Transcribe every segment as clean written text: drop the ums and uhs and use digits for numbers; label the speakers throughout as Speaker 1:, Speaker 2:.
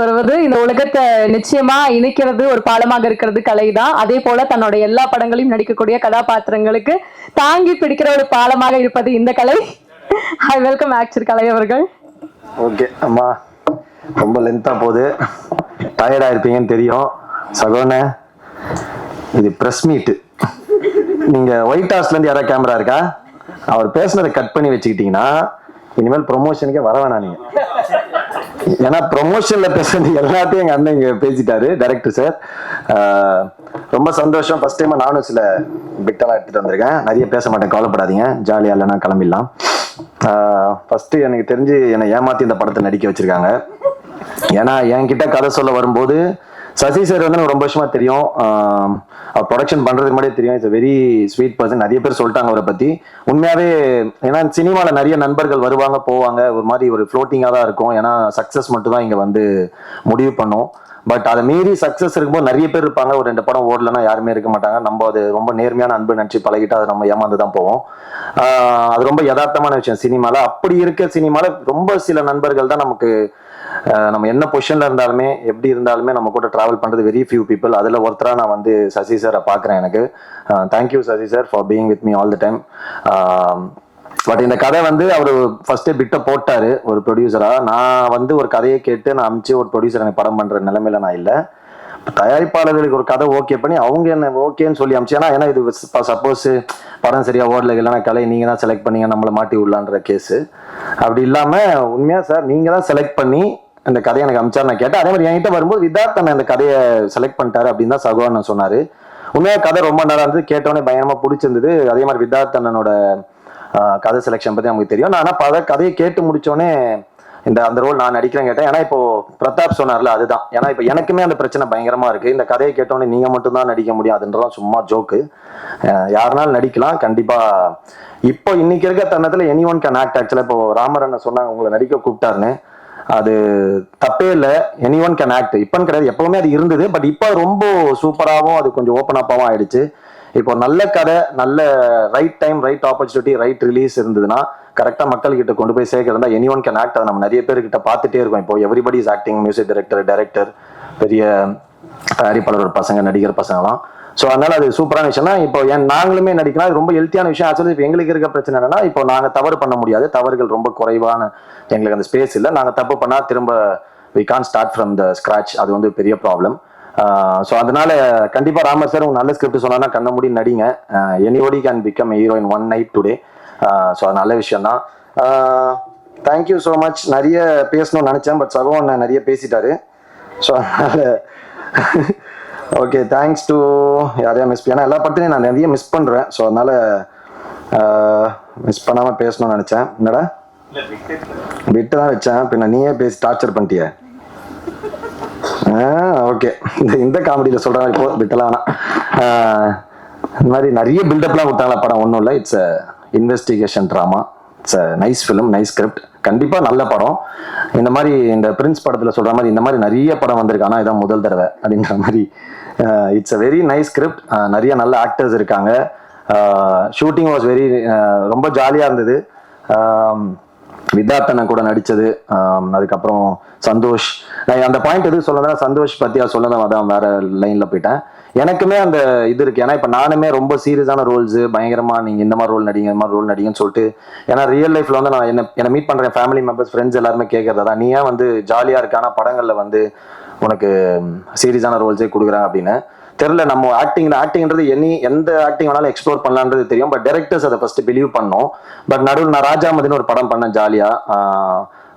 Speaker 1: வருவது இந்த உலகத்தை நிச்சயமா இணைக்கிறது ஒரு பாலமாக இருக்கிறது கலைதான். அதே போல தன்னோட எல்லா படங்களையும் நடிக்கக்கூடிய கதாபாத்திரங்களுக்கு தாங்கி பிடிக்கிற ஒரு பாலமாக இருப்பது இந்த கலை. ஐ வெல்கம் ஆக்டர் கலை அவர்கள்.
Speaker 2: ஓகே அம்மா, ரொம்ப லென்த்தா போகுது, டயர்டா இருப்பீங்கன்னு தெரியும். சகோன, இது பிரஸ் மீட். நீங்க ஒயிட் ஹவுஸ்ல இருந்து யாராவது கேமரா இருக்கா? அவர் பேசுனதை கட் பண்ணி வச்சுக்கிட்டீங்கன்னா இனிமேல் ப்ரொமோஷனுக்கே வர வேணாம் நீங்க. ஏன்னா ப்ரொமோஷன்ல பேசுறது எல்லாத்தையும் எங்க அண்ணன் இங்க பேசிட்டாரு டைரக்டர் சார். ரொம்ப சந்தோஷம். ஃபர்ஸ்ட் டைம் நானும் சில பிட்டெல்லாம் எடுத்துட்டு வந்திருக்கேன். நிறைய பேச மாட்டேன், கவலைப்படாதீங்க. ஜாலியா இல்லைன்னா கிளம்பிடலாம். ஃபர்ஸ்ட் எனக்கு தெரிஞ்சு என்னை ஏமாத்தி இந்த படத்தை நடிக்க வச்சிருக்காங்க. ஏன்னா என்கிட்ட கதை சொல்ல வரும்போது சசி சார் வந்து எனக்கு ரொம்ப வருஷமா தெரியும். அவர் ப்ரொடக்ஷன் பண்றதுக்கு முன்னாடியே தெரியும். It's very sweet person. நிறைய பேர் சொல்லிட்டாங்க அவரை பத்தி. உண்மையாவே ஏன்னா சினிமாவில் நிறைய நண்பர்கள் வருவாங்க போவாங்க, ஒரு மாதிரி ஒரு ஃப்ளோட்டிங்காக தான் இருக்கும். ஏன்னா சக்சஸ் மட்டும் தான் இங்க வந்து முடிவு பண்ணும். பட் அதை மீறி சக்சஸ் இருக்கும்போது நிறைய பேர் இருப்பாங்க. ஒரு 2 படம் ஓடலன்னா யாருமே இருக்க மாட்டாங்க. நம்ம அது ரொம்ப நேர்மையான அன்பு நினச்சி பழகிட்டு அதை நம்ம ஏமாந்து தான் போவோம். அது ரொம்ப யதார்த்தமான விஷயம் சினிமால. அப்படி இருக்க சினிமால ரொம்ப சில நண்பர்கள் தான் நமக்கு, நம்ம என்ன பொசிஷன்ல இருந்தாலுமே எப்படி இருந்தாலுமே நம்ம கூட டிராவல் பண்றது வெரி ஃபியூ பீப்புள். அதுல ஒருத்தரா நான் வந்து சசி சாரை பாக்குறேன். எனக்கு thank you Sasi sir for being with me all the time. But இந்த கதை வந்து அவர் ஃபர்ஸ்டே பிட்ட போட்டாரு ஒரு ப்ரொடியூசரா. நான் வந்து ஒரு கதையை கேட்டு நான் அமிச்சு ஒரு ப்ரொடியூசர் எனக்கு படம் பண்ற நிலைமையில நான் இல்லை. தயாரிப்பாளர்களுக்கு ஒரு கதை ஓகே பண்ணி அவங்க என்ன ஓகேன்னு சொல்லி அமிச்சு. ஏன்னா இது சப்போஸ் படம் சரியா ஓடல இல்லைன்னா கலை நீங்க தான் செலக்ட் பண்ணீங்க நம்மளை மாட்டி விடலான்ற கேஸ். அப்படி இல்லாம உண்மையா சார் நீங்க தான் செலக்ட் பண்ணி இந்த கதையை எனக்கு அமிச்சார் நான் கேட்டேன். அதே மாதிரி என்கிட்ட வரும்போது விதார்த்தன் இந்த கதையை செலக்ட் பண்ணிட்டாரு அப்படின்னு தான் சகோதரன் சொன்னாரு. உண்மையா கதை ரொம்ப நல்லா இருந்தது, கேட்டோன்னே பயங்கரமா பிடிச்சிருந்தது. அதே மாதிரி விதார்த்தனோட கதை செலெக்ஷன் பத்தி நமக்கு தெரியும். நான் ஆனால் கதையை கேட்டு முடிச்சோடனே அந்த ரோல் நான் நடிக்கிறேன் கேட்டேன். ஏன்னா இப்போ பிரதாப் சொன்னார்ல, அதுதான். ஏன்னா இப்போ எனக்குமே அந்த பிரச்சனை பயங்கரமா இருக்கு. இந்த கதையை கேட்டோன்னே நீங்க மட்டும் தான் நடிக்க முடியும் அதுன்றலாம் சும்மா ஜோக்கு. யாருனாலும் நடிக்கலாம் கண்டிப்பா. இப்போ இன்னைக்கு இருக்க தருணத்துல எனி ஒன் கேன் ஆக்ட். ஆக்சுவலா இப்போ ராமரண்ண சொன்னாங்க உங்களை நடிக்க கூப்பிட்டாருன்னு, அது தப்பே இல்லை. எனி ஒன் கேன் ஆக்ட் இப்பன்னு கிடையாது, எப்பவுமே அது இருந்தது. பட் இப்போ ரொம்ப சூப்பராகவும் அது கொஞ்சம் ஓப்பன் அப்பாவும் ஆயிடுச்சு. இப்போ நல்ல கதை, நல்ல right time, right opportunity, right release இருந்ததுன்னா கரெக்டா மக்கள் கிட்ட கொண்டு போய் சேர்க்கிறதா எனி ஒன் கேன் ஆக்ட். அதை நம்ம நிறைய பேர்கிட்ட பார்த்துட்டே இருக்கோம். இப்போ everybody is acting, music director, பெரிய தயாரிப்பாளர் பசங்க, நடிகர் பசங்கலாம். ஸோ அதனால அது சூப்பரான விஷயம் தான். இப்போ நாங்களுமே நடிக்கலாம், அது ரொம்ப ஹெல்த்தியான விஷயம். ஆக்சுவலி இப்போ எங்களுக்கு இருக்க பிரச்சனை என்னன்னா, இப்போ நாங்கள் தவறு பண்ண முடியாது, தவறுகள் ரொம்ப குறைவான, எங்களுக்கு அந்த ஸ்பேஸ் இல்லை. நாங்கள் தப்பு பண்ணா திரும்ப we can start from the scratch. அது வந்து பெரிய ப்ராப்ளம். ஸோ அதனால கண்டிப்பா ராமர் சார் உங்க நல்ல ஸ்கிரிப்ட் சொன்னா கண்ண மூடி நடிங்க. Anybody can become hero in one night today. So அது நல்ல விஷயம் தான். Thank you so much. நிறைய பேசணும்னு நினைச்சேன், பட் சகோன் நிறைய பேசிட்டாரு. ஸோ அதனால ஓகே, தேங்க்ஸ் டு யாரையா மிஸ், ஏன்னா எல்லா படத்தையும் நான் நிறைய மிஸ் பண்றேன். ஸோ அதனால மிஸ் பண்ணாம பேசணும்னு நினைச்சேன். என்னடா விட்டு தான் வச்சேன், பின்ன நீயே பேசி டார்ச்சர் பண்ணிட்டிய. ஓகே, இந்த காமெடியில் சொல்கிறேன். இப்போ விட்டலாம் வேணாம். இந்த மாதிரி நிறைய பில்டப்லாம் கொடுத்தாங்களா படம். ஒன்றும் இல்லை, it's a investigation drama. It's a nice film, nice script. கண்டிப்பாக நல்ல படம். இந்த மாதிரி இந்த பிரின்ஸ் படத்தில் சொல்கிற மாதிரி இந்த மாதிரி நிறைய படம் வந்திருக்கு, ஆனால் இதான் முதல் தடவை அப்படின்ற மாதிரி. It's a very nice script. நிறைய நல்ல ஆக்டர்ஸ் இருக்காங்க. ஷூட்டிங் வாஸ் வெரி, ரொம்ப ஜாலியாக இருந்தது. விதார்த்தனை கூட நடிச்சது. அதுக்கப்புறம் சந்தோஷ். நான் அந்த பாயிண்ட் எதுவும் சொல்லதான் சந்தோஷ் பத்தியா சொல்லதான், அதான் வேற லைன்ல போயிட்டேன். எனக்குமே அந்த இது இருக்கு. ஏன்னா இப்ப நானுமே ரொம்ப சீரியஸான ரோல்ஸ் பயங்கரமா நீங்க இந்த மாதிரி ரோல் நடிங்க, இந்த மாதிரி ரோல் நடிங்கன்னு சொல்லிட்டு, ஏன்னா ரியல் லைஃப்ல வந்து நான் என்ன மீட் பண்றேன் ஃபேமிலி மெம்பர்ஸ், ஃப்ரெண்ட்ஸ் எல்லாருமே கேட்கறதா, நீ ஏன் வந்து ஜாலியா இருக்கானா படங்கள்ல வந்து உனக்கு சீரியஸான ரோல்ஸே கொடுக்குறாங்க அப்படின்னு. தெரியல, நம்ம ஆக்டிங்ன்றது எந்த ஆக்டிங் வேணாலும் எக்ஸ்ப்ளோர் பண்ணலான்றது தெரியும். பட் டைரக்டர்ஸ் அதை ஃபர்ஸ்ட் பிலீவ் பண்ணோம். பட் நடுவில் நான் ராஜாமதினு ஒரு படம் பண்ணேன் ஜாலியா.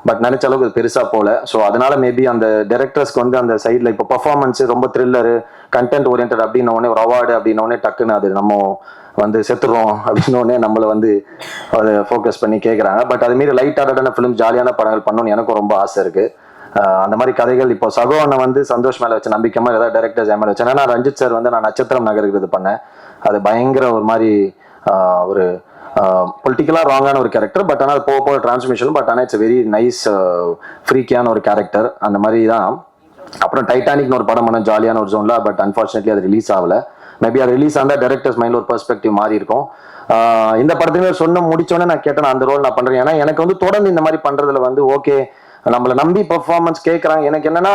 Speaker 2: பட் நினைச்ச அளவுக்கு அது பெருசா போல. ஸோ அதனால மேபி அந்த டைரக்டர்ஸ்க்கு வந்து அந்த சைட்ல இப்போ பர்ஃபார்மன்ஸ் ரொம்ப த்ரில்லரு, கண்டென்ட் ஓரியன்ட் அப்படின்னோடனே ஒரு அவார்டு அப்படின்னோடனே டக்குன்னு அது நம்ம வந்து செத்துறோம் அப்படின்னோடனே நம்மளை வந்து அதை ஃபோக்கஸ் பண்ணி கேட்குறாங்க. பட் அது மாரி லைட் ஹார்ட்டடான ஃபிலிம், ஜாலியான படங்கள் பண்ணணும்னு எனக்கும் ரொம்ப ஆசை இருக்கு. அந்த மாதிரி கதைகள் இப்போ சகோனை வந்து சந்தோஷ் மேல வச்ச நம்பிக்கை மாதிரி ஏதாவது டைரக்டர்ஸ் என் மேல வச்சேன். ஏன்னா ரஞ்சித் சார் வந்து நான் நட்சத்திரம் நகருக்கு இது பண்ணேன். அது பயங்கர ஒரு மாதிரி ஒரு பொலிட்டிக்கலா ராங்கான ஒரு கேரக்டர். பட் ஆனால் போக டிரான்ஸ்மிஷன். பட் ஆனால் இட்ஸ் வெரி நைஸ் ஃப்ரீக்கியான ஒரு கேரக்டர். அந்த மாதிரி தான். அப்புறம் டைட்டானிக்னு ஒரு படம் பண்ண ஜாலியான ஒரு ஜோன்ல. பட் அன்ஃபார்ச்சுனேட்லி அது ரிலீஸ் ஆகல. மேபி அது ரிலீஸ் ஆனா டைரக்டர்ஸ் மைண்ட்ல ஒரு பெர்ஸ்பெக்டிவ் மாறி இருக்கும். இந்த படத்துலேயே சொன்ன முடிச்சோடனே நான் கேட்டேன் அந்த ரோல் நான் பண்றேன். ஏன்னா எனக்கு வந்து தொடர்ந்து இந்த மாதிரி பண்றதுல வந்து ஓகே நம்மளை நம்பி பெர்ஃபார்மன்ஸ் கேட்கறாங்க. எனக்கு என்னன்னா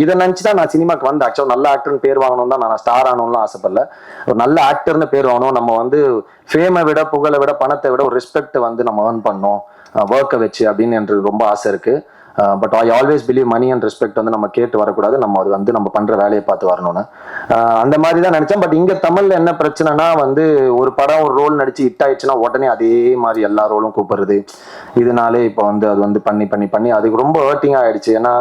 Speaker 2: இதை நினைச்சுதான் நான் சினிமாக்கு வந்து ஆக்சுவலாக நல்ல ஆக்டர்னு பேர் வாங்கணும் தான், நான் ஸ்டார் ஆகணும்லாம் ஆசைப்படல. ஒரு நல்ல ஆக்டர்னு பேர் வாங்கணும், நம்ம வந்து ஃபேமை விட புகழை விட பணத்தை விட ஒரு ரெஸ்பெக்ட் வந்து நம்ம ஏர்ன் பண்ணோம் ஒர்க்கை வச்சு அப்படின்னு எனக்கு ரொம்ப ஆசை இருக்கு. But I always believe money and respect வந்து நம்ம கேட்டு வரக்கூடாது, நம்ம அது வந்து நம்ம பண்ற வேலையை பார்த்து வரணும்னு அந்த மாதிரி தான் நினைச்சேன். பட் இங்க தமிழ்ல என்ன பிரச்சனைனா வந்து ஒரு படம் ஒரு ரோல் நடிச்சு ஹிட் ஆயிடுச்சுன்னா உடனே அதே மாதிரி எல்லா ரோலும் கூப்பிடுறது, இதனாலே இப்போ வந்து அது வந்து பண்ணி பண்ணி பண்ணி அதுக்கு ரொம்ப ஹர்ட்டிங் ஆயிடுச்சு. ஏன்னா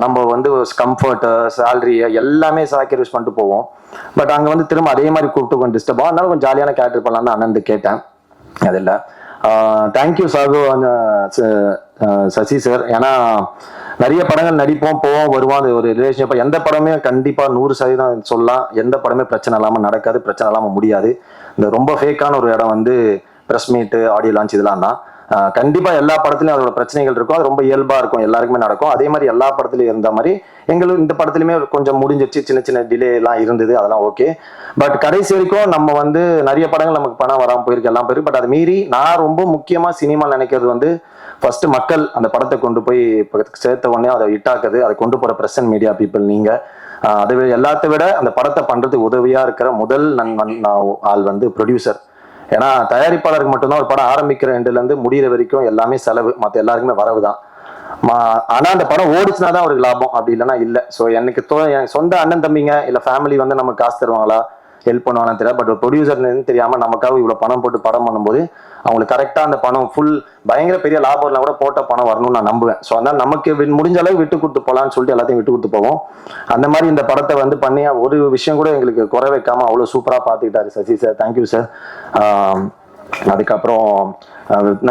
Speaker 2: நம்ம வந்து கம்ஃபர்ட் சேலரி எல்லாமே சாக்ரிஃபைஸ் பண்ணிட்டு போவோம். பட் அங்கே வந்து திரும்ப அதே மாதிரி கூப்பிட்டு கொஞ்சம் டிஸ்டர்ப் ஆகும். அதனால கொஞ்சம் ஜாலியான கேரக்டர் பண்ணலாம் தான் அண்ணன் கேட்டேன். அது இல்லை, தேங்க்யூ சாகு சசி சார். ஏன்னா நிறைய படங்கள் நடிப்போம் போவோம் வருவோம், அது ஒரு ரிலேஷன்ஷிப். எந்த படமே கண்டிப்பா 100% சொல்லலாம் எந்த படமே பிரச்சனை இல்லாமல் நடக்காது, பிரச்சனை இல்லாமல் முடியாது. இந்த ரொம்ப ஃபேக்கான ஒரு இடம் வந்து ப்ரெஸ் மீட்டு ஆடியோ லான்ச் இதெல்லாம் தான். கண்டிப்பா எல்லா படத்துலயும் அதோட பிரச்சனைகள் இருக்கும், அது ரொம்ப இயல்பா இருக்கும், எல்லாருக்குமே நடக்கும். அதே மாதிரி எல்லா படத்துலயும் இருந்த மாதிரி எங்களுக்கு இந்த படத்துலயுமே கொஞ்சம் முடிஞ்சிச்சு, சின்ன சின்ன டிலே எல்லாம் இருந்தது, அதெல்லாம் ஓகே. பட் கடைசி வரைக்கும் நம்ம வந்து நிறைய படங்கள் நமக்கு பணம் வராமல் போயிருக்கு, எல்லாம் போயிருக்கு. பட் அதை மீறி நான் ரொம்ப முக்கியமா சினிமா நினைக்கிறது வந்து ஃபர்ஸ்ட் மக்கள் அந்த படத்தை கொண்டு போய் சேர்த்த உடனே அதை ஹிட்டாக்குது, அதை கொண்டு போற பிரஸ் அண்ட் மீடியா பீப்புள் நீங்க. அதை எல்லாத்த விட அந்த படத்தை பண்றதுக்கு உதவியா இருக்கிற முதல் ஆள் வந்து ப்ரொடியூசர். ஏன்னா தயாரிப்பாளருக்கு மட்டும்தான் ஒரு படம் ஆரம்பிக்கிற எண்டுல இருந்து முடிகிற வரைக்கும் எல்லாமே செலவு, மற்ற எல்லாருக்குமே வரவு தான். ஆனா அந்த படம் ஓடிச்சுனா தான் அவருக்கு லாபம், அப்படி இல்லைன்னா இல்லை. ஸோ எனக்கு என் சொந்த அண்ணன் தம்பிங்க இல்லை ஃபேமிலி வந்து நமக்கு காசு தருவாங்களா ஹெல்ப் பண்ணுவாங்கன்னு தெரியாது. பட் ஒரு ப்ரொடியூசர்னு தெரியாம நமக்காக இவ்வளோ பணம் போட்டு படம் பண்ணும்போது அவங்களுக்கு கரெக்டாக அந்த பணம் ஃபுல் பயங்கர பெரிய லாபம் இல்லை கூட போட்ட பணம் வரணும்னு நான் நம்புவேன். ஸோ அதனால நமக்கு முடிஞ்ச அளவு விட்டு கொடுத்து போகலான்னு சொல்லிட்டு எல்லாத்தையும் விட்டு கொடுத்து போவோம். அந்த மாதிரி இந்த படத்தை வந்து பண்ணி ஒரு விஷயம் கூட எங்களுக்கு குறை வைக்காம அவ்வளோ சூப்பராக பார்த்துக்கிட்டாரு சசி சார், தேங்க்யூ சார். அதுக்கப்புறம்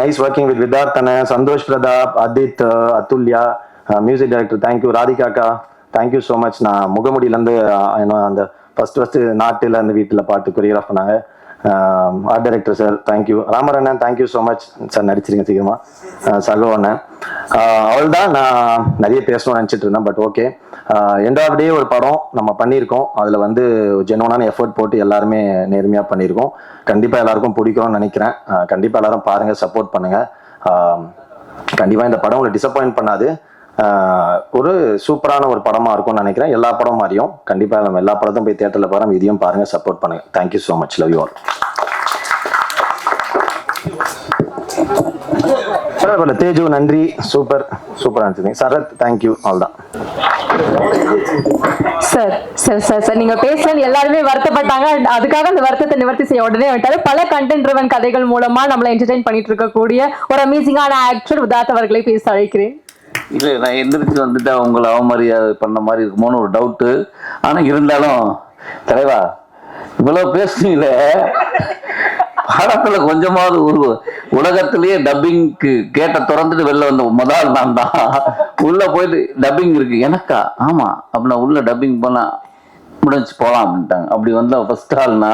Speaker 2: நைஸ் ஒர்க்கிங் வித் விதார்த்தனை, Santhosh Prathap, Adith, Athulya, music director thank you, ராதிகாக்கா தேங்க்யூ ஸோ மச். நான் முகமுடியிலேருந்து அந்த ஃபர்ஸ்ட் நாட்டில் அந்த வீட்டில் பாட்டு கொரியோகிராஃப் பண்ணாங்க. Art director sir thank you, Ramar அண்ணன் தேங்க்யூ ஸோ மச் சார், நடிச்சிருங்க சீக்கிரமா. சகோ அண்ணன், அவள் தான் நான் நிறைய பேசணும்னு நினச்சிட்டு இருந்தேன். பட் ஓகே, எண்ட் ஆஃப் டே ஒரு படம் நம்ம பண்ணியிருக்கோம், அதில் வந்து ஜென்வனான எஃபர்ட் போட்டு எல்லாருமே நேர்மையாக பண்ணியிருக்கோம். கண்டிப்பாக எல்லாருக்கும் பிடிக்கும்னு நினைக்கிறேன். கண்டிப்பாக எல்லாரும் பாருங்கள், சப்போர்ட் பண்ணுங்கள். கண்டிப்பாக இந்த படம் உங்களை டிசப்பாயின்ட் பண்ணாது, ஒரு சூப்பரான ஒரு படமா இருக்கும்னு நினைக்கிறேன். எல்லா படம் மாதிரியும் கண்டிப்பா நம்ம எல்லா படத்தையும் போய் தியேட்டர்ல பாருங்க, இதையும் பாருங்க, சப்போர்ட் பண்ணுங்க. Thank you so much, love you all. Teju நன்றி, சூப்பர் சூப்பரா இருந்துச்சு. சரத் தேங்க்யூ, ஆல் தான்.
Speaker 1: சார் சார் சார் சார் நீங்க பேசுறது எல்லாருமே வருத்தப்பட்டாங்க, அதுக்காக அந்த வருத்தத்தை நிவர்த்தி செய்ய உடனே விட்டாரு. பல கண்டென்ட் ட்ரிவன் கதைகள் மூலமா நம்மளை என்டர்டெயின் பண்ணிட்டு இருக்கக்கூடிய ஒரு அமேசிங்கான ஆக்டர் விதார்த் அவர்களை பேச அழைக்கிறேன்.
Speaker 3: இல்லை, நான் எந்திரிச்சு வந்துட்டு அவங்கள அவமரியாதை பண்ண மாதிரி இருக்குமோன்னு ஒரு டவுட்டு. ஆனால் இருந்தாலும் தலைவா இவ்வளோ பேசுனீங்களே, படத்துல கொஞ்சமாவது ஒரு உலகத்திலேயே டப்பிங்க்கு கேட்ட திறந்துட்டு வெளில வந்த முதல் நான் தான். உள்ள போயிட்டு டப்பிங் இருக்கு எனக்கா, ஆமா அப்படின்னா உள்ள டப்பிங் போனா முடிஞ்சு போகலாம் அப்படின்ட்டாங்க. அப்படி வந்தா ஃபர்ஸ்ட் ஆள்னா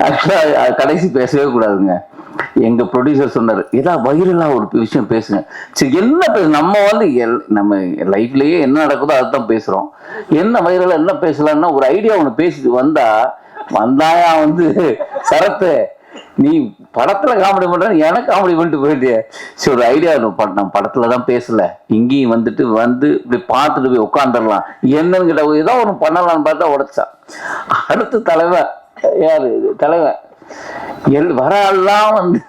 Speaker 3: ஆக்சுவலா கடைசி பேசவே கூடாதுங்க. எங்க ப்ரொடியூசர் சொன்னாரு, ஏதாவது வைரலா ஒரு விஷயம் பேசுங்க. சரி என்ன நம்ம வந்து நம்ம லைஃப்லயே என்ன நடக்குதோ அதுதான் பேசுறோம். என்ன வைரலா என்ன பேசலாம்னா ஒரு ஐடியா ஒண்ணு பேசிட்டு வந்தாயா வந்து சரத்து நீ படத்துல காமெடி பண்ற, எனக்கு காமெடி பண்ணிட்டு போயிட்டிய. சரி ஒரு ஐடியா நான் படத்துல தான் பேசல, இங்கேயும் வந்துட்டு இப்படி பார்த்துட்டு போய் உட்காந்துடலாம் என்னன்னு கிட்ட ஏதோ ஒண்ணு பண்ணலாம்னு பார்த்தா உடைச்சா. அடுத்த தலைவன் யாரு தலைவன் வராலாம் வந்து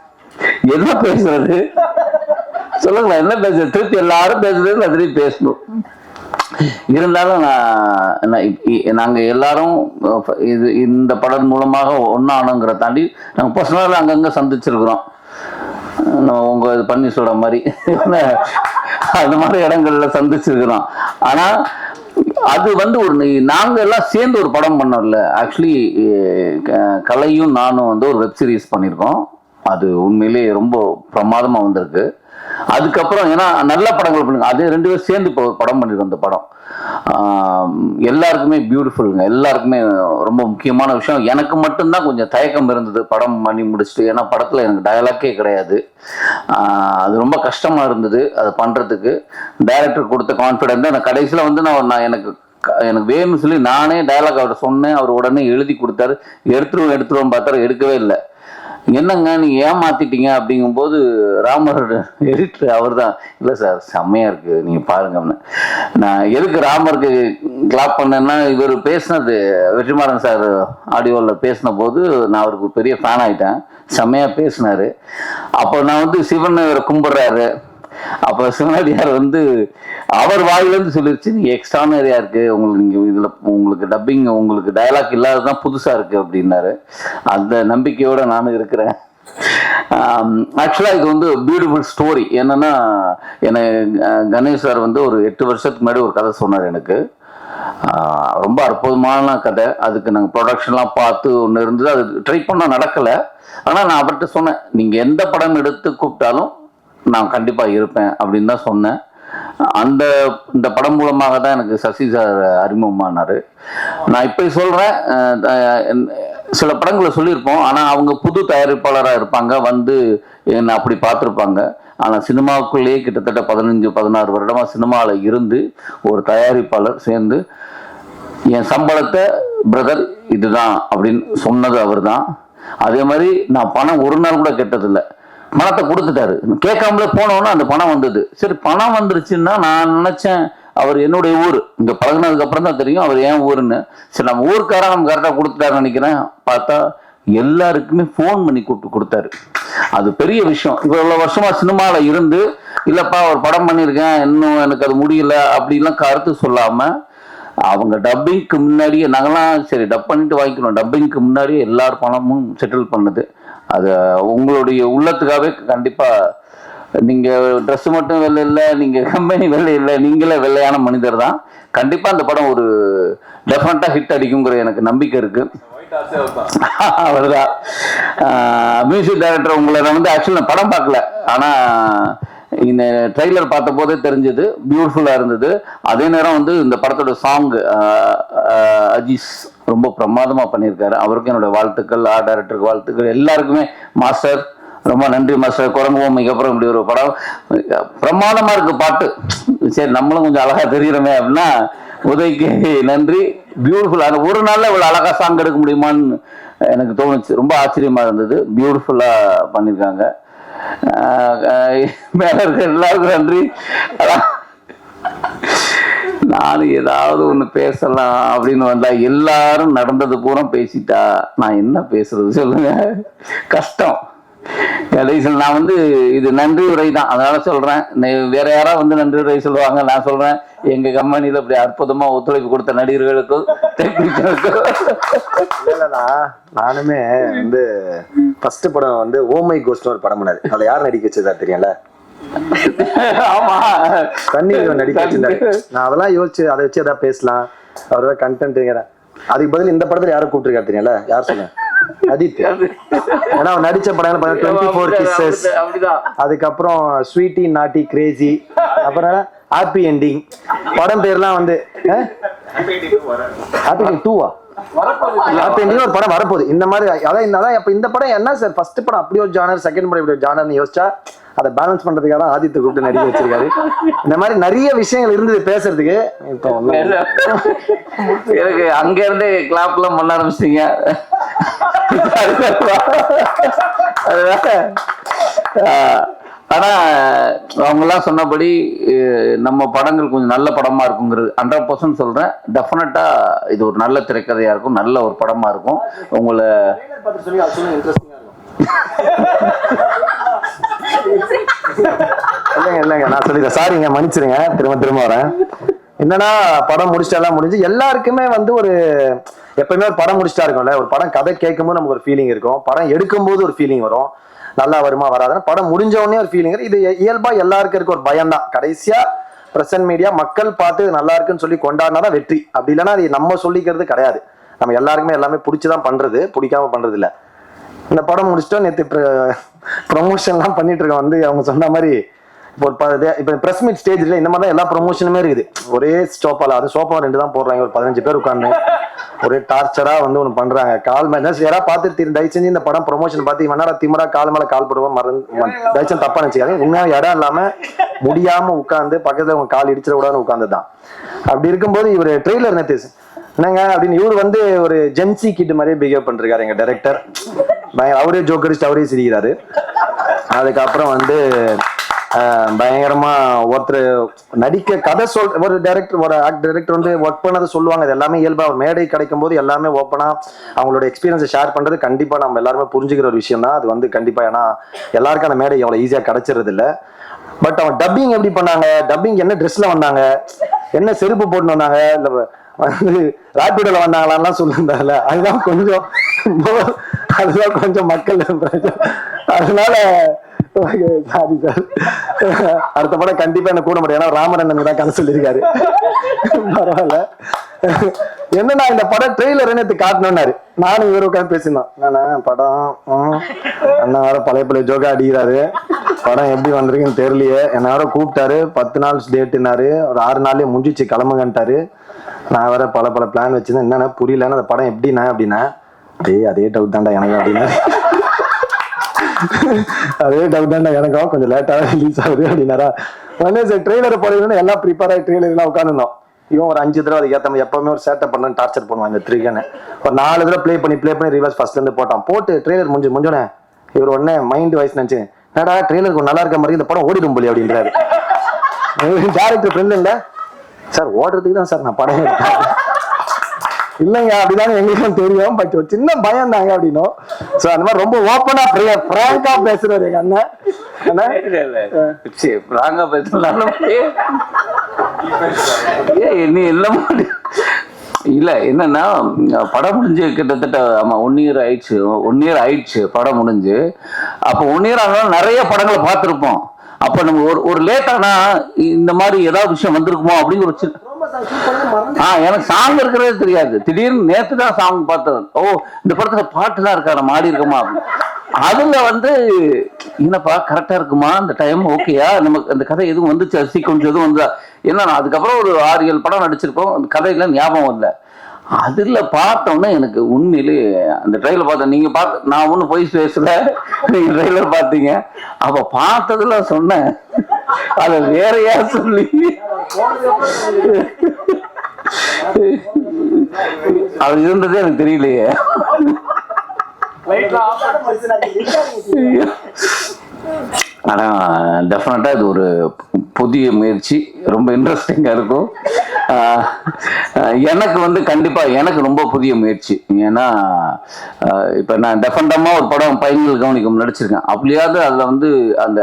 Speaker 3: என்ன பேசுறது சொல்லுங்களா, என்ன பேசுறது, திருப்பி எல்லாரும் பேசுறது திருப்பி பேசணும். இருந்தாலும் நாங்க எல்லாரும் இந்த படம் மூலமாக ஒன்னானோங்கிற தாண்டி நாங்க பர்சனலா அங்கங்க சந்திச்சிருக்கிறோம். உங்க இது பண்ணி சொல்ற மாதிரி அந்த மாதிரி இடங்கள்ல சந்திச்சிருக்கிறோம். ஆனா அது வந்து நாங்க எல்லாம் சேர்ந்து ஒரு படம் பண்ணோம்ல. ஆக்சுவலி கலையும் நானும் வந்து ஒரு வெப் சீரிஸ் பண்ணியிருக்கோம். அது உண்மையிலேயே ரொம்ப பிரமாதமா வந்திருக்கு. அதுக்கப்புறம் ஏன்னா நல்ல படங்கள் பண்ணுங்க, அதே 2 பேரும் சேர்ந்து இப்போ படம் பண்ணிருக்கோம். அந்த படம் எல்லாருக்குமே பியூட்டிஃபுல்லுங்க, எல்லாருக்குமே ரொம்ப முக்கியமான விஷயம். எனக்கு மட்டும்தான் கொஞ்சம் தயக்கம் இருந்தது படம் பண்ணி முடிச்சுட்டு, ஏன்னா படத்துல எனக்கு டயலாக்கே கிடையாது. அது ரொம்ப கஷ்டமா இருந்தது அதை பண்றதுக்கு. டைரக்டர் கொடுத்த கான்ஃபிடென்ட் தான் கடைசியில வந்து நான் எனக்கு வேணும்னு சொல்லி நானே டயலாக் அவர்கிட்ட சொன்னேன். அவர் உடனே எழுதி கொடுத்தாரு. எடுத்துருவோம் பார்த்தாரு, எடுக்கவே இல்லை. என்னங்க நீங்க ஏமாத்திட்டீங்க அப்படிங்கும்போது ராமர் எடிட்டர் அவர் தான், இல்லை சார் செம்மையா இருக்கு நீங்க பாருங்க. நான் எதுக்கு ராமருக்கு கிளாப் பண்ணேன்னா, இவர் பேசினது வெற்றிமாறன் சார் ஆடியோவில் பேசின போது நான் அவருக்கு ஒரு பெரிய ஃபேன் ஆயிட்டேன். செம்மையா பேசினாரு. அப்போ நான் வந்து சிவன் இவரை கும்பிடுறாரு. அப்போ சிவனடியார் வந்து அவர் வாயிலேருந்து சொல்லிருச்சு, நீங்க எக்ஸ்ட்ரானரியா இருக்கு உங்களுக்கு, நீங்க இதுல உங்களுக்கு டப்பிங் உங்களுக்கு டயலாக் இல்லாததான் புதுசா இருக்கு அப்படின்னாரு. அந்த நம்பிக்கையோட நானும் இருக்கிறேன். ஆக்சுவலாக இது வந்து பியூட்டிஃபுல் ஸ்டோரி. என்னன்னா, கணேஷ் சார் வந்து ஒரு 8 வருஷத்துக்கு முன்னாடி ஒரு கதை சொன்னார் எனக்கு. ரொம்ப அற்புதமான கதை. அதுக்கு நாங்கள் ப்ரொடக்ஷன்லாம் பார்த்து ஒன்று இருந்தது. அது ட்ரை பண்ணால் நடக்கலை. ஆனால் நான் அவர்கிட்ட சொன்னேன், நீங்கள் எந்த படம் எடுத்து கூப்பிட்டாலும் நான் கண்டிப்பாக இருப்பேன் அப்படின்னு தான் சொன்னேன். இந்த படம் மூலமாக தான் எனக்கு சசி சார் அறிமுகமானார். நான் இப்போ சொல்கிறேன், சில படங்களை சொல்லியிருப்போம், ஆனால் அவங்க புது தயாரிப்பாளராக இருப்பாங்க, வந்து என்னை அப்படி பார்த்துருப்பாங்க. ஆனால் சினிமாவுக்குள்ளேயே கிட்டத்தட்ட 15-16 வருடமாக சினிமாவில் இருந்து ஒரு தயாரிப்பாளர் சேர்ந்து என் சம்பளத்தை பிரதர் இதுதான் அப்படின்னு சொன்னது அவர் தான். அதே மாதிரி நான் பணம் ஒரு நாள் கூட கெட்டதில்லை. பணத்தை கொடுத்துட்டாரு, கேட்காமலே போனோன்னா அந்த பணம் வந்தது. சரி பணம் வந்துருச்சுன்னா நான் நினச்சேன் அவர் என்னுடைய ஊர், இங்கே பழகினதுக்கு அப்புறம் தான் தெரியும் அவர் ஏன் ஊருன்னு. சரி நம்ம ஊருக்காரன் நம்ம கரெக்டாக கொடுத்துட்டாருன்னு நினைக்கிறேன். பார்த்தா எல்லாருக்குமே ஃபோன் பண்ணி கூப்பிட்டு கொடுத்தாரு. அது பெரிய விஷயம். இவ்வளோ வருஷமா சினிமாவில் இருந்து, இல்லைப்பா ஒரு படம் பண்ணியிருக்கேன் இன்னும் எனக்கு அது முடியல அப்படிலாம் கருத்து சொல்லாமல், அவங்க டப்பிங்க்கு முன்னாடியே நாங்களாம் சரி டப் பண்ணிட்டு வாங்கிக்கணும், டப்பிங்க்கு முன்னாடியே எல்லார் பணமும் செட்டில் பண்ணது. அது உங்களுடைய உள்ளத்துக்காகவே கண்டிப்பாக நீங்கள் ட்ரெஸ் மட்டும் வெள்ளை இல்லை, நீங்கள் கம்பெனி வெள்ளை இல்லை, நீங்களே வெள்ளையான மனிதர் தான். கண்டிப்பாக அந்த படம் ஒரு டெஃபினட்டாக ஹிட் அடிக்குங்கிற எனக்கு நம்பிக்கை இருக்குது. அவர்தான் மியூசிக் டைரக்டர். உங்களை நான் வந்து ஆக்சுவலி நான் படம் பார்க்கல, ஆனால் இந்த ட்ரெய்லர் பார்த்த போதே தெரிஞ்சது, பியூட்டிஃபுல்லாக இருந்தது. அதே நேரம் வந்து இந்த படத்தோட சாங் அஜீஸ் ரொம்ப பிரமாதமாக பண்ணியிருக்காரு. அவருக்கும் என்னோட வாழ்த்துக்கள், ஆர்ட் டைரக்டருக்கு வாழ்த்துக்கள், எல்லாருக்குமே. மாஸ்டர் ரொம்ப நன்றி மாஸ்டர். குரங்குவோமைக்கு அப்புறம் இப்படி ஒரு படம் பிரமாதமாக இருக்குது பாட்டு. சரி நம்மளும் கொஞ்சம் அழகாக தெரிகிறோமே அப்படின்னா உதய்க்கு நன்றி. பியூட்டிஃபுல். அது ஒரு நாளில் இவ்வளோ அழகாக சாங் எடுக்க முடியுமான்னு எனக்கு தோணுச்சு. ரொம்ப ஆச்சரியமாக இருந்தது. பியூட்டிஃபுல்லாக பண்ணியிருக்காங்க. மேல இருக்க எல்லாருக்கும் நன்றி. நானும் ஏதாவது ஒண்ணு பேசலாம் அப்படின்னு வந்தா எல்லாரும் நடந்தது பூரா பேசிட்டா நான் என்ன பேசுறது சொல்லுங்க, கஷ்டம். கடைசியில் நான் வந்து இது நன்றி உரை தான், அதனால சொல்றேன். வேற யாராவது வந்து நன்றி உரை சொல்லுவாங்க, நான் சொல்றேன் எங்க கம்பெனியில இப்படி அற்புதமா ஒத்துழைப்பு கொடுத்த நடிகர்களுக்கும் டெக்னீஷியனுக்கும்.
Speaker 2: நானுமே வந்து ஃபர்ஸ்ட் படம் வந்து ஓமை கோஸ்ட்னு ஒரு படம் பண்ணாரு. அதுல யார் நடிக்க வச்சதா தெரியல.
Speaker 3: ஆமா,
Speaker 2: தண்ணீர் நடிக்க வச்சிருந்தாரு. நான் அதெல்லாம் யோசிச்சு அதை வச்சு எதாவது பேசலாம், அவரோட கண்டென்ட்ங்கிறேன். அதுக்கு பதில் இந்த படத்துல யாரும் கூப்பிட்டுருக்காரு தெரியல, யார் சொன்ன? அஜித். ஏன்னா அவன் நடிச்ச படம் 24 Kisses, அதுக்கப்புறம் ஸ்வீட்டி நாட்டி கிரேசி, அப்புறம் ஹாப்பி எண்டிங். படம் பேர்லாம் வந்து ஹாப்பி எண்டிங் 2-ஆ? ஹாப்பி எண்டிங் ஒரு படம் வரப்போகுது. இந்த மாதிரி அதான் இப்ப இந்த படம் என்ன சார், ஃபர்ஸ்ட் படம் அப்படி ஒரு ஜானர், செகண்ட் படம் இப்படி ஒரு ஜானர்னு யோசிச்சா அதை பேலன்ஸ் பண்றதுக்காக தான் ஆதித்ய கூப்பிட்டு நடிக்க வச்சிருக்காரு. இந்த மாதிரி நிறைய விஷயங்கள் இருந்தது பேசுறதுக்கு. இப்போ
Speaker 3: எனக்கு அங்க இருந்து கிளாப்லாம் பண்ண ஆரம்பிச்சிட்டீங்க. ஆனா அவங்கெல்லாம் சொன்னபடி நம்ம படங்கள் கொஞ்சம் நல்ல படமா இருக்குங்கிறது 100% சொல்றேன். டெஃபினட்டா இது ஒரு நல்ல திரைக்கதையா இருக்கும், நல்ல ஒரு படமா இருக்கும். உங்களை
Speaker 2: இல்லைங்க நான் சொல்லிடுறேன், சாரிங்க மன்னிச்சிருங்க, திரும்ப வரேன். என்னன்னா படம் முடிச்சிட்டெல்லாம் முடிஞ்சு எல்லாருக்குமே வந்து ஒரு எப்பயுமே ஒரு படம் முடிச்சிட்டா இருக்கும்ல, ஒரு படம் கதை கேட்கும் போது நமக்கு ஒரு ஃபீலிங் இருக்கும், படம் எடுக்கும் போது ஒரு ஃபீலிங் வரும், நல்லா வருமா வராதுன்னா படம் முடிஞ்ச உடனே ஒரு ஃபீலிங். இது இயல்பா எல்லாருக்கும் இருக்க ஒரு பயம் தான். கடைசியா பிரசன்ட் மீடியா மக்கள் பார்த்து நல்லா இருக்குன்னு சொல்லி கொண்டாடினாதான் வெற்றி. அப்படி இல்லைன்னா அது நம்ம சொல்லிக்கிறது கிடையாது. நம்ம எல்லாருக்குமே எல்லாமே பிடிச்சிதான் பண்றது, பிடிக்காம பண்றது இல்லை. இந்த படம் முடிச்சிட்டோம், நேற்று ப்ரொமோஷன்லாம் பண்ணிட்டு இருக்கோம். வந்து அவங்க சொன்ன மாதிரி இப்போ பிரஸ் மீட் ஸ்டேஜ்ல இந்த மாதிரி தான் எல்லா ப்ரொமோஷனுமே இருக்குது. ஒரே ஸ்டோப்பால, அது சோஃபா 2 தான் போடுறாங்க, ஒரு 15 பேர் உட்காந்து ஒரே டார்ச்சரா வந்து ஒன்று பண்றாங்க. கால் மேல யாராவது பார்த்துட்டு தயவு செஞ்சு இந்த படம் ப்ரொமோஷன் பார்த்து இவனால திமுறா கால் மேல கால் போடுவோம் தயவுச்சு தப்பா நினைச்சுக்காங்க. உண்மையாக இடம் இல்லாம முடியாம உட்காந்து பக்கத்துல உங்க கால் இடிச்சிட கூடாதுன்னு உட்காந்துதான். அப்படி இருக்கும்போது இவர் ட்ரெய்லர் நேற்று என்னங்க அப்படின்னு இவர் வந்து ஒரு ஜென்சி கிட் மாதிரியே பிஹேவ் பண்ணிருக்காரு எங்க டைரக்டர். அவரே ஜோக் அடிச்சுட்டு அவரே சிரிக்கிறாரு. அதுக்கப்புறம் வந்து பயங்கரமா ஒருத்தர் நடிக்க கதை ஒரு டைரக்டர் வந்து ஒர்க் பண்ணதை சொல்லுவாங்க. அது எல்லாமே இயல்பா மேடை கிடைக்கும் போது எல்லாமே ஓப்பனா அவங்களோட எக்ஸ்பீரியன்ஸை ஷேர் பண்றது கண்டிப்பா நம்ம எல்லாருமே புரிஞ்சுக்கிற ஒரு விஷயம் தான். அது வந்து கண்டிப்பா ஏன்னா எல்லாருக்கும் அந்த மேடை அவ்வளவு ஈஸியா கிடைச்சிருது இல்ல. பட் அவன் டப்பிங் எப்படி பண்ணாங்க, டப்பிங் என்ன ட்ரெஸ்ல வந்தாங்க, என்ன செருப்பு போட்டு வந்தாங்க, இல்ல வந்து ராபிடோல வந்தாங்களான்லாம் சொல்லியிருந்தாங்கல்ல, அதுதான் கொஞ்சம் மக்கள் அதனால சாரி சார். அடுத்த படம் கண்டிப்பா என்ன கூட முடியும். ஏன்னா ராமரண்ணன் தான் கதை சொல்லியிருக்காரு. பரவாயில்ல. என்னன்னா இந்த படம் ட்ரெய்லர் நேற்று காட்டணும்னாரு. நானும் இவரு உட்காந்து பேசினோம். நானா படம் அண்ணா வேற பழைய ஜோகா அடிக்கிறாரு, படம் எப்படி வந்திருக்குன்னு தெரியலையே. என்ன வேற கூப்பிட்டாரு, 10 நாள் டேட்டுனாரு. ஒரு 6 நாள்லயே முடிஞ்சிச்சு கிளம்புங்கன்ட்டாரு. நான் வேற பல பிளான் வச்சிருந்தேன். என்னன்னா புரியலன்னு அந்த படம் எப்படின்னா அப்படின்னா அதே டவுட் தான்டா எனக்கு அப்படின்னா அதே டவுட் தான்டா எனக்கும் கொஞ்சம் லேட்டாக ரிலீஸ் ஆகுது அப்படின்னாரா. உடனே சார் ட்ரெய்லரை போடுறதுன்னு எல்லாம் ப்ரிப்பேர் ஆகி ட்ரெய்லர்லாம் உட்காந்துருந்தோம். இவன் ஒரு 5 தடவை அதுக்கு ஏற்ற எப்பவுமே ஒரு சேட்டை பண்ணு டார்ச்சர் பண்ணுவான். இந்த 3 ஒரு 4 தடவை ப்ளே பண்ணி ரிவர்ஸ் ஃபர்ஸ்ட்ல இருந்து போட்டு ட்ரெய்லர் முடிஞ்சோடனே இவர் உடனே மைண்ட் வைஸ் நினைச்சு என்னடா ட்ரெய்லருக்கு நல்லா இருக்க மாதிரி இந்த படம் ஓடிடும் போலி அப்படின்றாரு. டேரக்டர் ஃப்ரெண்ட் இல்ல சார், ஓடுறதுக்கு தான் சார் நான் படம் எடுத்தேன். இல்லைங்க அப்படிதான் எங்களுக்கும் தெரியும், பட் ஒரு சின்ன பயம் தாங்க அப்படின்னும். சோ அந்த மாதிரி ரொம்ப ஓப்பனா பிராங்கா பேசுறாரு எங்க அண்ணன்.
Speaker 3: இல்ல என்னன்னா படம் முடிஞ்சு கிட்டத்தட்ட ஆமா 1 இயர் ஆயிடுச்சு படம் முடிஞ்சு. அப்போ 1 இயர் ஆனாலும் நிறைய படங்களை பார்த்திருப்போம். அப்ப நம்ம ஒரு லேட்டானா இந்த மாதிரி ஏதாவது விஷயம் வந்திருக்குமோ அப்படிங்கிற ஒரு எனக்கு சாங் இருக்கிறதே தெரியாது. திடீர்னு நேத்து தான் சாங் பார்த்தேன். ஓ இந்த படத்துல பாட்டு தான் இருக்கா, நம்ம ஆடி இருக்கோமா. அதுல வந்து என்னப்பா கரெக்டா இருக்குமா, அந்த டைம் ஓகேயா, நமக்கு அந்த கதை எதுவும் வந்துச்சு, சீக்வன்ஸ் எதுவும் வந்தா. ஏன்னா அதுக்கப்புறம் ஒரு 6-7 படம் நடிச்சிருக்கோம், அந்த கதையில ஞாபகம் வரல. அதுல பார்த்தோன்னே எனக்கு உண்மையிலே அந்த ட்ரெயிலர் பார்த்தேன். நீங்க பார்த்து நான் ஒன்றும் போய் பேசல, நீங்க ட்ரெயிலர் பார்த்தீங்க. அப்ப பார்த்ததுல சொன்னேன் அத வேறையா சொல்லி அது இருந்ததே எனக்கு தெரியலையே. ஆனா டெஃபினட்டா இது ஒரு புதிய முயற்சி, ரொம்ப இன்ட்ரெஸ்டிங்கா இருக்கும். எனக்கு வந்து கண்டிப்பா எனக்கு ரொம்ப புதிய முயற்சி. ஏன்னா இப்ப நான் டெஃபண்டமா ஒரு படம் பையன்கள் கவனிக்கும் நடிச்சிருக்கேன். அப்படியாவது அதுல வந்து அந்த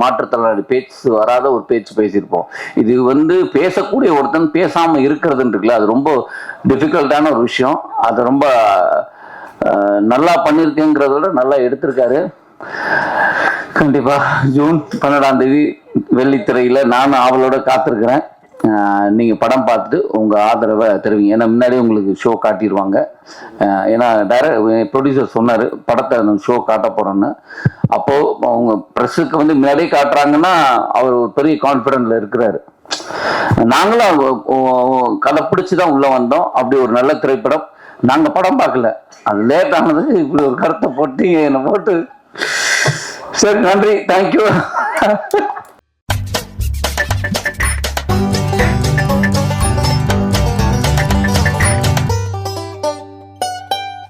Speaker 3: மாற்றுத்திறனாளி பேச்சு வராத ஒரு பேச்சு பேசியிருப்போம். இது வந்து பேசக்கூடிய ஒருத்தன் பேசாம இருக்கிறதுன்னு இருக்குல்ல, அது ரொம்ப டிஃபிகல்ட்டான ஒரு விஷயம். அது ரொம்ப நல்லா பண்ணியிருக்கேங்கிறத விட நல்லா எடுத்திருக்காரு. கண்டிப்பா ஜூன் 12ஆம் தேதி வெள்ளித்திரையில நானும் ஆவலோட காத்திருக்கிறேன். நீங்க படம் பார்த்துட்டு உங்க ஆதரவை தெரிவிங்க. ஏன்னா முன்னாடியே உங்களுக்கு ஷோ காட்டிடுவாங்க. ஏன்னா ப்ரொடியூசர் சொன்னாரு படத்தை ஷோ காட்ட போறோன்னு. அப்போ அவங்க ப்ரெஸ்ஸுக்கு வந்து முன்னாடியே காட்டுறாங்கன்னா அவர் ஒரு பெரிய கான்ஃபிடென்ட்ல இருக்கிறாரு. நாங்களும் கதை பிடிச்சுதான் உள்ள வந்தோம். அப்படி ஒரு நல்ல திரைப்படம். நாங்க படம் பார்க்கல, அது லேட் ஆனது. இப்படி ஒரு கருத்தை போட்டு என்னை போட்டு சரி நன்றி, தேங்க்யூ.